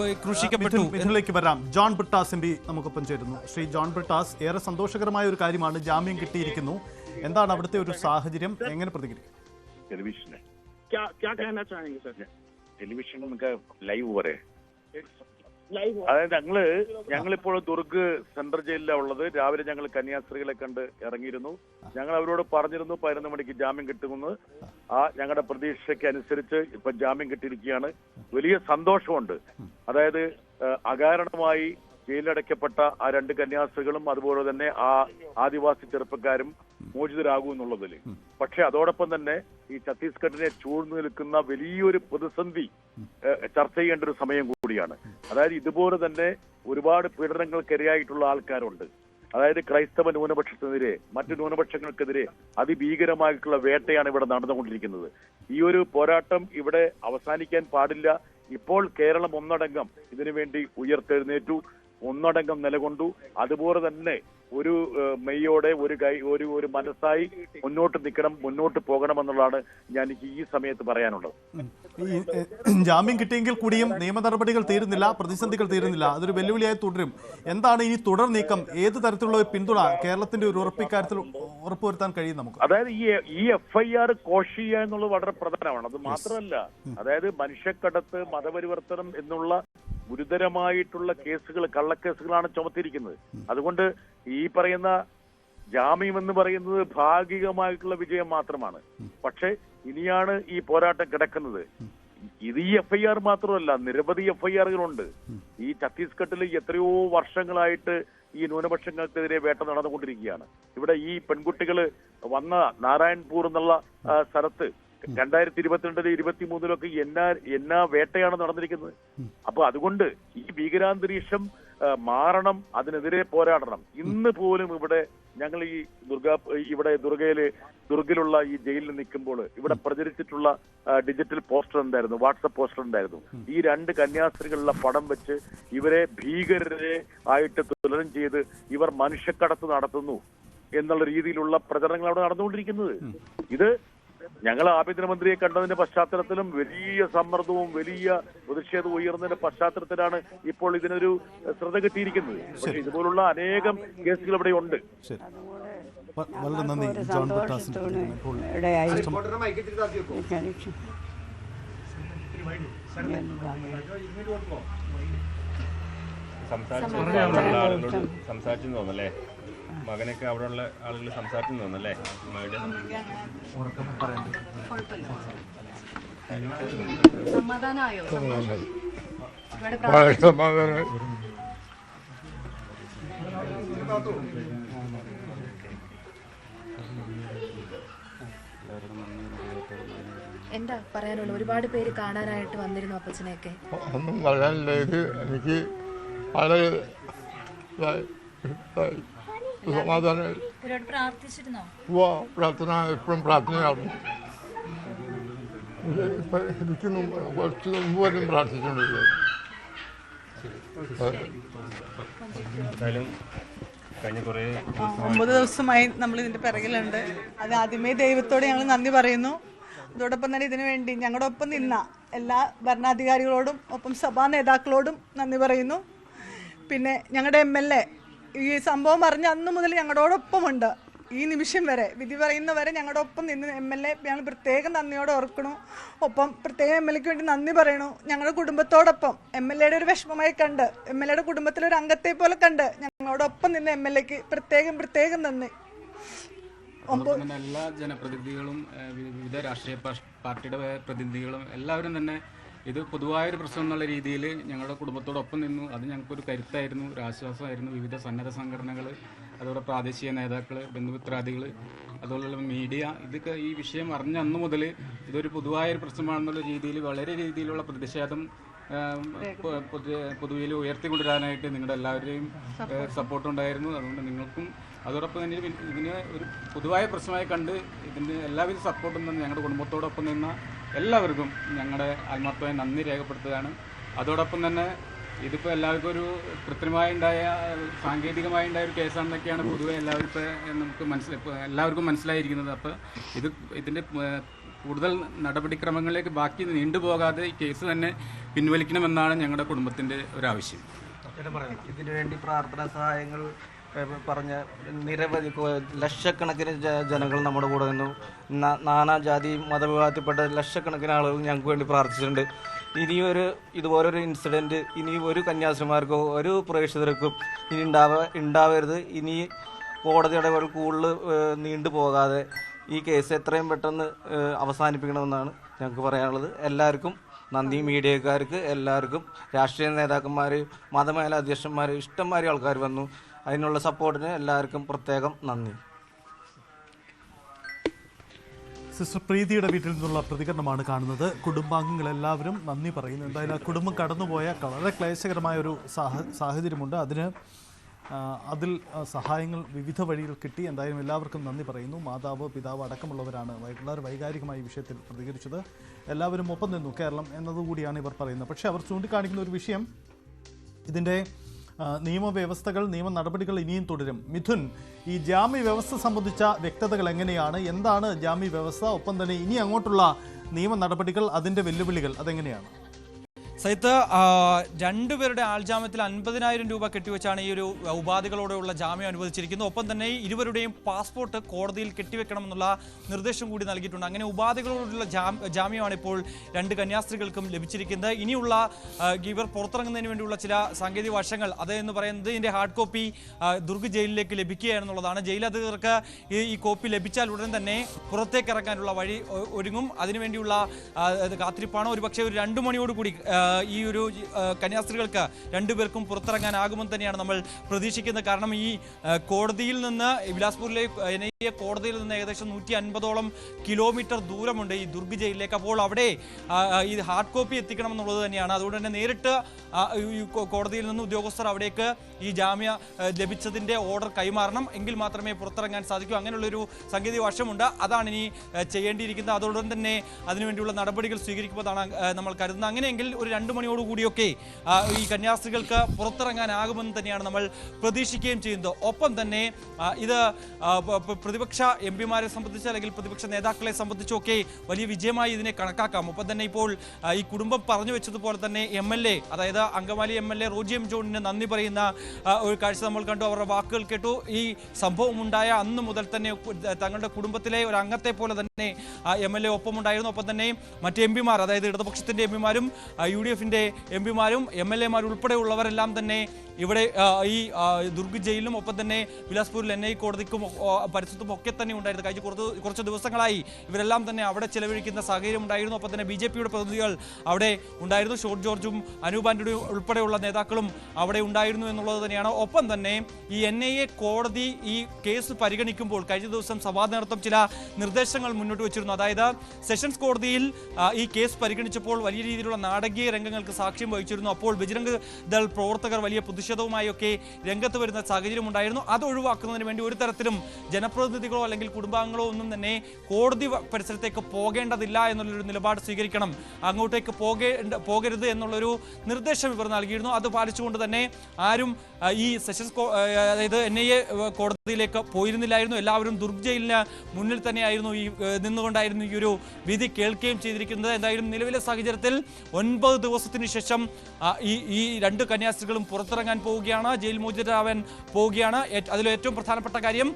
ഇതിലേക്ക് വരാം. John Brittas M P നമുക്കൊപ്പം ചേരുന്നു. ശ്രീ ജോൺ ബ്രിട്ടാസ്, ഏറെ സന്തോഷകരമായ ഒരു കാര്യമാണ്, ജാമ്യം കിട്ടിയിരിക്കുന്നു. എന്താണ് അവിടുത്തെ ഒരു സാഹചര്യം, എങ്ങനെ പ്രതികരിക്കും? ടെലിവിഷൻ ലൈവ് വരെ അതായത് ഞങ്ങളിപ്പോൾ ദുർഗ് സെൻട്രൽ ജയിലിലാണ് ഉള്ളത്. രാവിലെ ഞങ്ങൾ കന്യാസ്ത്രീകളെ കണ്ട് ഇറങ്ങിയിരുന്നു. ഞങ്ങൾ അവരോട് പറഞ്ഞിരുന്നു 11 മണിക്ക് ജാമ്യം കിട്ടുമെന്ന്. ഞങ്ങളുടെ പ്രതീക്ഷയ്ക്ക് അനുസരിച്ച് ഇപ്പൊ ജാമ്യം കിട്ടിയിരിക്കുകയാണ്. വലിയ സന്തോഷമുണ്ട്. അതായത് അകാരണമായി ജയിലിലടയ്ക്കപ്പെട്ട ആ 2 കന്യാസ്ത്രീകളും അതുപോലെ തന്നെ ആ ആദിവാസി ചെറുപ്പക്കാരും മോചിതരാകൂ എന്നുള്ളതിൽ. പക്ഷെ അതോടൊപ്പം തന്നെ ഈ ഛത്തീസ്ഗഡിനെ ചൂഴ്ന്നു നിൽക്കുന്ന വലിയൊരു പ്രതിസന്ധി ചർച്ച ചെയ്യേണ്ട ഒരു സമയം കൂടിയാണ്. അതായത് ഇതുപോലെ തന്നെ ഒരുപാട് പീഡനങ്ങൾക്കിരയായിട്ടുള്ള ആൾക്കാരുണ്ട്. അതായത് ക്രൈസ്തവ ന്യൂനപക്ഷത്തിനെതിരെ മറ്റു ന്യൂനപക്ഷങ്ങൾക്കെതിരെ അതിഭീകരമായിട്ടുള്ള വേട്ടയാണ് ഇവിടെ നടന്നുകൊണ്ടിരിക്കുന്നത്. ഈ ഒരു പോരാട്ടം ഇവിടെ അവസാനിക്കാൻ പാടില്ല. ഇപ്പോൾ കേരളം ഒന്നടങ്കം ഇതിനുവേണ്ടി ഉയർത്തെഴുന്നേറ്റു, ഒന്നടങ്കം നിലകൊണ്ടു. അതുപോലെ തന്നെ ഒരു മെയ്യോടെ ഒരു മനസ്സായി മുന്നോട്ട് നിൽക്കണം, മുന്നോട്ട് പോകണമെന്നുള്ളതാണ് ഞാൻ ഈ സമയത്ത് പറയാനുള്ളത്. ജാമ്യം കിട്ടിയെങ്കിൽ കൂടിയും നിയമ നടപടികൾ തീരുന്നില്ല, പ്രതിസന്ധികൾ തീരുന്നില്ല, അതൊരു വെല്ലുവിളിയായി തുടരും. എന്താണ് ഈ തുടർ നീക്കം? ഏത് തരത്തിലുള്ള പിന്തുണ കേരളത്തിന്റെ ഒരു ഉറപ്പിക്കാര്യത്തിൽ ഉറപ്പുവരുത്താൻ കഴിയും നമുക്ക്? അതായത് ഈ FIR കോഷ് ചെയ്യുക എന്നുള്ളത് വളരെ പ്രധാനമാണ്. അത് മാത്രമല്ല, അതായത് മനുഷ്യക്കടത്ത്, മതപരിവർത്തനം എന്നുള്ള ഗുരുതരമായിട്ടുള്ള കേസുകൾ, കള്ളക്കേസുകളാണ് ചുമത്തിയിരിക്കുന്നത്. അതുകൊണ്ട് ഈ പറയുന്ന ജാമ്യം എന്ന് പറയുന്നത് ഭാഗികമായിട്ടുള്ള വിജയം മാത്രമാണ്. പക്ഷെ ഇനിയാണ് ഈ പോരാട്ടം കിടക്കുന്നത്. ഇത് ഈ FIR മാത്രമല്ല, നിരവധി FIRകളുണ്ട്. ഈ ഛത്തീസ്ഗഡിൽ എത്രയോ വർഷങ്ങളായിട്ട് ഈ ന്യൂനപക്ഷങ്ങൾക്കെതിരെ വേട്ട നടന്നുകൊണ്ടിരിക്കുകയാണ്. ഇവിടെ ഈ പെൺകുട്ടികൾ വന്ന നാരായൺപൂർ എന്നുള്ള സ്ഥലത്ത് 2022 23 എന്നാ വേട്ടയാണ് നടന്നിരിക്കുന്നത്. അപ്പൊ അതുകൊണ്ട് ഈ ഭീകരാന്തരീക്ഷം മാറണം, അതിനെതിരെ പോരാടണം. ഇന്ന് പോലും ഇവിടെ ഞങ്ങൾ ഈ ദുർഗയിലുള്ള ഈ ജയിലിൽ നിൽക്കുമ്പോൾ ഇവിടെ പ്രചരിച്ചിട്ടുള്ള ഡിജിറ്റൽ പോസ്റ്റർ ഉണ്ടായിരുന്നു, വാട്സപ്പ് പോസ്റ്റർ ഉണ്ടായിരുന്നു. ഈ 2 കന്യാസ്ത്രീകളുടെ പടം വെച്ച് ഇവരെ ഭീകരരെ ആയിട്ട് തുലനം ചെയ്ത് ഇവർ മനുഷ്യക്കടത്ത് നടത്തുന്നു എന്നുള്ള രീതിയിലുള്ള പ്രചരണങ്ങൾ അവിടെ നടന്നുകൊണ്ടിരിക്കുന്നത്. ഇത് ഞങ്ങൾ ആഭ്യന്തരമന്ത്രിയെ കണ്ടതിന്റെ പശ്ചാത്തലത്തിലും വലിയ സമ്മർദ്ദവും വലിയ പ്രതിഷേധവും ഉയർന്നതിന്റെ പശ്ചാത്തലത്തിലാണ് ഇപ്പോൾ ഇതിനൊരു ശ്രദ്ധ കിട്ടിയിരിക്കുന്നത്. പക്ഷേ ഇതുപോലുള്ള അനേകം കേസുകൾ ഇവിടെ ഉണ്ട്. വളരെ നന്ദി ജോൺ ബ്രിട്ടാസ്. സംസാരിച്ചു തോന്നല്ലേ? മകനൊക്കെ അവിടെയുള്ള ആളുകൾ സംസാരിച്ചു തോന്നല്ലേ? എന്താ പറയാനുള്ള? ഒരുപാട് പേര് കാണാനായിട്ട് വന്നിരുന്നു അപ്പച്ചനെയൊക്കെ. ഒന്നും പറയാനില്ല. ഇത് എനിക്ക് വളരെ സമാധാനം. പ്രാർത്ഥന എപ്പോഴും പ്രാർത്ഥനയാണ്. എനിക്ക് കുറച്ച് മുമ്പ് വരെയും പ്രാർത്ഥിച്ചിട്ടുണ്ട്. കഴിഞ്ഞ 9 ദിവസമായി നമ്മൾ ഇതിന്റെ പിറകിലുണ്ട്. അത് ആദ്യമേ ദൈവത്തോട് ഞങ്ങൾ നന്ദി പറയുന്നു. അതോടൊപ്പം തന്നെ ഇതിനു വേണ്ടി ഞങ്ങളുടെ ഒപ്പം നിന്ന എല്ലാ ഭരണാധികാരികളോടും ഒപ്പം സഭാ നേതാക്കളോടും നന്ദി പറയുന്നു. പിന്നെ ഞങ്ങളുടെ MLA ഈ സംഭവം അറിഞ്ഞ അന്ന് മുതൽ ഞങ്ങളോടൊപ്പമുണ്ട്. ഈ നിമിഷം വരെ, വിധി പറയുന്നവരെ ഞങ്ങളുടെ ഒപ്പം നിന്ന് MLA ഞങ്ങൾ പ്രത്യേകം നന്ദിയോടെ ഓർക്കണു. ഒപ്പം പ്രത്യേകം MLAക്ക് വേണ്ടി നന്ദി പറയണു. ഞങ്ങളുടെ കുടുംബത്തോടൊപ്പം MLAയുടെ ഒരു വിഷമമായി കണ്ട്, MLAയുടെ കുടുംബത്തിലൊരു അംഗത്തെ പോലെ കണ്ട് ഞങ്ങളോടൊപ്പം നിന്ന് MLAക്ക് പ്രത്യേകം നന്ദി. എല്ലാ ജനപ്രതിനിധികളും വിവിധ രാഷ്ട്രീയ പാർട്ടിയുടെ പ്രതിനിധികളും എല്ലാവരും തന്നെ ഇത് പൊതുവായൊരു പ്രശ്നം എന്നുള്ള രീതിയിൽ ഞങ്ങളുടെ കുടുംബത്തോടൊപ്പം നിന്നു. അത് ഞങ്ങൾക്കൊരു കരുത്തായിരുന്നു, ഒരു ആശ്വാസമായിരുന്നു. വിവിധ സന്നദ്ധ സംഘടനകൾ, അതുപോലെ പ്രാദേശിക നേതാക്കൾ, ബന്ധുമിത്രാദികൾ, അതുപോലുള്ള മീഡിയ, ഇതൊക്കെ ഈ വിഷയം അറിഞ്ഞ അന്നു മുതൽ ഇതൊരു പൊതുവായൊരു പ്രശ്നമാണെന്നുള്ള രീതിയിൽ വളരെ രീതിയിലുള്ള പ്രതിഷേധം പൊതുവിൽ ഉയർത്തിക്കൊണ്ടുവരാനായിട്ട് നിങ്ങളുടെ എല്ലാവരുടെയും സപ്പോർട്ടുണ്ടായിരുന്നു. അതുകൊണ്ട് നിങ്ങൾക്കും അതോടൊപ്പം തന്നെ ഇതിനെ ഒരു പൊതുവായ പ്രശ്നമായി കണ്ട് ഇതിൻ്റെ എല്ലാവിധ സപ്പോർട്ടും തന്നെ ഞങ്ങളുടെ കുടുംബത്തോടൊപ്പം നിന്ന എല്ലാവർക്കും ഞങ്ങളുടെ ആത്മാർത്ഥമായ നന്ദി രേഖപ്പെടുത്തുകയാണ്. അതോടൊപ്പം തന്നെ ഇതിപ്പോൾ എല്ലാവർക്കും ഒരു കൃത്രിമമായി ഉണ്ടായ സാങ്കേതികമായി ഉണ്ടായ ഒരു കേസാണെന്നൊക്കെയാണ് പൊതുവെ എല്ലാവരും ഇപ്പോൾ നമുക്ക് എല്ലാവർക്കും മനസ്സിലായിരിക്കുന്നത്. അപ്പോൾ ഇതിൻ്റെ കൂടുതൽ നടപടിക്രമങ്ങളിലേക്ക് ബാക്കി നീണ്ടുപോകാതെ ഈ കേസ് തന്നെ പിൻവലിക്കണമെന്നാണ് ഞങ്ങളുടെ കുടുംബത്തിൻ്റെ ഒരാവശ്യം. ഇതിനു വേണ്ടി പ്രാർത്ഥനാ സഹായങ്ങൾ പറഞ്ഞ നിരവധി ലക്ഷക്കണക്കിന് ജനങ്ങൾ നമ്മുടെ കൂടെ നിന്നു. നാനാജാതി മതവിഭാഗത്തിൽപ്പെട്ട ലക്ഷക്കണക്കിന് ആളുകൾ ഞങ്ങൾക്ക് വേണ്ടി പ്രാർത്ഥിച്ചിട്ടുണ്ട്. ഇതുപോലൊരു ഇൻസിഡൻറ്റ് ഇനി ഒരു കന്യാസ്ത്രീമാർക്കോ ഒരു പ്രേക്ഷിതർക്കും ഇനി ഉണ്ടാവരുത്. ഇനി കോടതി ഇടപെടൽ കൂടുതൽ നീണ്ടു പോകാതെ ഈ കേസ് എത്രയും പെട്ടെന്ന് അവസാനിപ്പിക്കണമെന്നാണ് ഞങ്ങൾക്ക് പറയാനുള്ളത്. എല്ലാവർക്കും നന്ദി. മീഡിയക്കാർക്ക് എല്ലാവർക്കും, രാഷ്ട്രീയ നേതാക്കന്മാർ, മതമേലധ്യക്ഷന്മാർ, ഇഷ്ടംമാതിരി ആൾക്കാർ വന്നു. അതിനുള്ള സപ്പോർട്ടിന് എല്ലാവർക്കും പ്രത്യേകം നന്ദി. സിസ്റ്റർ പ്രീതിയുടെ വീട്ടിൽ നിന്നുള്ള പ്രതികരണമാണ് കാണുന്നത്. കുടുംബാംഗങ്ങളെല്ലാവരും നന്ദി പറയുന്നു. എന്തായാലും കുടുംബം കടന്നുപോയ വളരെ ക്ലേശകരമായ ഒരു സാഹചര്യമുണ്ട്. അതിൽ സഹായങ്ങൾ വിവിധ വഴിയിൽ കിട്ടി. എന്തായാലും എല്ലാവർക്കും നന്ദി പറയുന്നു. മാതാവ്, പിതാവ് അടക്കമുള്ളവരാണ് വളരെ വൈകാരികമായ വിഷയത്തിൽ പ്രതികരിച്ചത്. എല്ലാവരും ഒപ്പം നിന്നു കേരളം എന്നതുകൂടിയാണ് ഇവർ പറയുന്നത്. പക്ഷേ അവർ ചൂണ്ടിക്കാണിക്കുന്ന ഒരു വിഷയം, ഇതിൻ്റെ നിയമവ്യവസ്ഥകൾ, നിയമ നടപടികൾ ഇനിയും തുടരും. മിഥുൻ, ഈ ജാമ്യ വ്യവസ്ഥ സംബന്ധിച്ച വ്യക്തതകൾ എങ്ങനെയാണ്? എന്താണ് ജാമ്യ വ്യവസ്ഥ? ഒപ്പം തന്നെ ഇനി അങ്ങോട്ടുള്ള നിയമ നടപടികൾ, അതിൻ്റെ വെല്ലുവിളികൾ അതെങ്ങനെയാണ്? സൈത്ത്, രണ്ടുപേരുടെ ആൾജാമ്യത്തിൽ 50,000 രൂപ കെട്ടിവെച്ചാണ് ഈ ഒരു ഉപാധികളോടെയുള്ള ജാമ്യം അനുവദിച്ചിരിക്കുന്നത്. ഒപ്പം തന്നെ ഇരുവരുടെയും പാസ്പോർട്ട് കോടതിയിൽ കെട്ടിവെക്കണമെന്നുള്ള നിർദ്ദേശം കൂടി നൽകിയിട്ടുണ്ട്. അങ്ങനെ ഉപാധികളോടുള്ള ജാമ്യമാണ് ഇപ്പോൾ രണ്ട് കന്യാസ്ത്രീകൾക്കും ലഭിച്ചിരിക്കുന്നത്. ഇനിയുള്ള ഇവർ പുറത്തിറങ്ങുന്നതിന് വേണ്ടിയുള്ള ചില സാങ്കേതിക വശങ്ങൾ, അതെന്ന് പറയുന്നത് ഇതിൻ്റെ ഹാർഡ് കോപ്പി ദുർഗ് ജയിലിലേക്ക് ലഭിക്കുക എന്നുള്ളതാണ്. ജയിലധികൃതർക്ക് ഈ കോപ്പി ലഭിച്ചാൽ ഉടൻ തന്നെ പുറത്തേക്ക് ഇറക്കാനുള്ള വഴി ഒരുങ്ങും. അതിനുവേണ്ടിയുള്ള കാത്തിരിപ്പാണ്. ഒരുപക്ഷെ ഒരു 2 മണിയോടുകൂടി ഈ ഒരു കന്യാസ്ത്രീകൾക്ക് രണ്ടുപേർക്കും പുറത്തിറങ്ങാനാകുമെന്ന് തന്നെയാണ് നമ്മൾ പ്രതീക്ഷിക്കുന്നത്. കാരണം ഈ കോടതിയിൽ നിന്ന്, വിലാസ്പൂരിലെ NIA കോടതിയിൽ നിന്ന് ഏകദേശം 150ഓളം കിലോമീറ്റർ ദൂരമുണ്ട് ഈ ദുർഗ് ജയിലിലേക്ക്. അപ്പോൾ അവിടെ ഈ ഹാർഡ് കോപ്പി എത്തിക്കണം എന്നുള്ളത് തന്നെയാണ്. അതുകൊണ്ട് തന്നെ നേരിട്ട് കോടതിയിൽ നിന്ന് ഉദ്യോഗസ്ഥർ അവിടേക്ക് ഈ ജാമ്യ ലഭിച്ചതിൻ്റെ ഓർഡർ കൈമാറണം. എങ്കിൽ മാത്രമേ പുറത്തിറങ്ങാൻ സാധിക്കൂ. അങ്ങനെയുള്ളൊരു സാങ്കേതിക വശമുണ്ട്. അതാണ് ഇനി ചെയ്യേണ്ടിയിരിക്കുന്നത്. അതോടൊപ്പം തന്നെ അതിനുവേണ്ടിയുള്ള നടപടികൾ സ്വീകരിക്കുമെന്നാണ് നമ്മൾ കരുതുന്നത്. അങ്ങനെയെങ്കിൽ ഒരു 2 മണിയോടുകൂടിയൊക്കെ ഈ കന്യാസ്ത്രീകൾക്ക് പുറത്തിറങ്ങാനാകുമെന്ന് തന്നെയാണ് നമ്മൾ പ്രതീക്ഷിക്കുകയും ചെയ്യുന്നത്. ഒപ്പം തന്നെ ഇത് പ്രതിപക്ഷ MPമാരെ സംബന്ധിച്ച്, അല്ലെങ്കിൽ പ്രതിപക്ഷ നേതാക്കളെ സംബന്ധിച്ചൊക്കെ വലിയ വിജയമായി ഇതിനെ കണക്കാക്കാം. ഒപ്പം തന്നെ ഇപ്പോൾ ഈ കുടുംബം പറഞ്ഞു വെച്ചതുപോലെ തന്നെ MLA, അതായത് അങ്കമാലി MLA റോജി എം ജോണിന് നന്ദി പറയുന്ന ഒരു കാഴ്ച നമ്മൾ കണ്ടു. അവരുടെ വാക്കുകൾ കേട്ടു. ഈ സംഭവം ഉണ്ടായ അന്ന് മുതൽ തന്നെ തങ്ങളുടെ കുടുംബത്തിലെ ഒരു അംഗത്തെ പോലെ തന്നെ MLA ഒപ്പമുണ്ടായിരുന്നു. ഒപ്പം തന്നെ മറ്റ് MPമാർ, അതായത് ഇടതുപക്ഷത്തിൻ്റെ MPമാരും UDFിൻ്റെ MPമാരും MLAമാർ ഉൾപ്പെടെയുള്ളവരെല്ലാം തന്നെ ഇവിടെ ഈ ദുർഗ് ജയിലിലും ഒപ്പം തന്നെ ബിലാസ്പൂരിൽ NIA കോടതിക്കും പരിസരത്തും ഒക്കെ തന്നെ ഉണ്ടായിരുന്നു. കഴിഞ്ഞ കുറച്ച് ദിവസങ്ങളായി ഇവരെല്ലാം തന്നെ അവിടെ ചെലവഴിക്കുന്ന സാഹചര്യം ഉണ്ടായിരുന്നു. ഒപ്പം തന്നെ BJPയുടെ പ്രതിനിധികൾ അവിടെ ഉണ്ടായിരുന്നു. ഷോർട്ട് ജോർജും അനൂപ് ആന്റണിയും ഉൾപ്പെടെയുള്ള നേതാക്കളും അവിടെ ഉണ്ടായിരുന്നു എന്നുള്ളത് തന്നെയാണ്. ഒപ്പം തന്നെ ഈ NIA കോടതി ഈ കേസ് പരിഗണിക്കുമ്പോൾ കഴിഞ്ഞ ദിവസം സഭാ നേതൃത്വം ചില നിർദ്ദേശങ്ങൾ മുന്നോട്ട് വെച്ചിരുന്നു. അതായത് സെഷൻസ് കോടതിയിൽ ഈ കേസ് പരിഗണിച്ചപ്പോൾ വലിയ രീതിയിലുള്ള നാടകീയ രംഗങ്ങൾക്ക് സാക്ഷ്യം വഹിച്ചിരുന്നു. അപ്പോൾ ബജ്രംഗ് ദൾ പ്രവർത്തകർ വലിയ പ്രതിഷേധവുമായൊക്കെ രംഗത്ത് വരുന്ന സാഹചര്യം ഉണ്ടായിരുന്നു. അത് ഒഴിവാക്കുന്നതിന് വേണ്ടി ഒരു തരത്തിലും ജനപ്രതിനിധികളോ അല്ലെങ്കിൽ കുടുംബാംഗങ്ങളോ ഒന്നും തന്നെ കോടതി പരിസരത്തേക്ക് പോകേണ്ടതില്ല എന്നുള്ളൊരു നിലപാട് സ്വീകരിക്കണം, അങ്ങോട്ടേക്ക് പോകരുത് എന്നുള്ളൊരു നിർദ്ദേശം ഇവർ നൽകിയിരുന്നു. അത് പാലിച്ചുകൊണ്ട് തന്നെ ആരും ഈ സെഷൻസ് അതായത് NIA കോടതിയിലേക്ക് പോയിരുന്നില്ലായിരുന്നു. എല്ലാവരും ദുർഗ് ജയിലിന് മുന്നിൽ തന്നെയായിരുന്നു നിന്നുകൊണ്ടായിരുന്നു ഈ ഒരു വിധി കേൾക്കുകയും ചെയ്തിരിക്കുന്നത്. എന്തായാലും നിലവിലെ സാഹചര്യത്തിൽ 9 ദിവസത്തിന് ശേഷം ഈ 2 കന്യാസ്ത്രീകളും പുറത്തിറങ്ങാൻ പോവുകയാണ്, ജയിൽ മോചിതരാവാൻ പോവുകയാണ്. അതിൽ ഏറ്റവും പ്രധാനപ്പെട്ട കാര്യം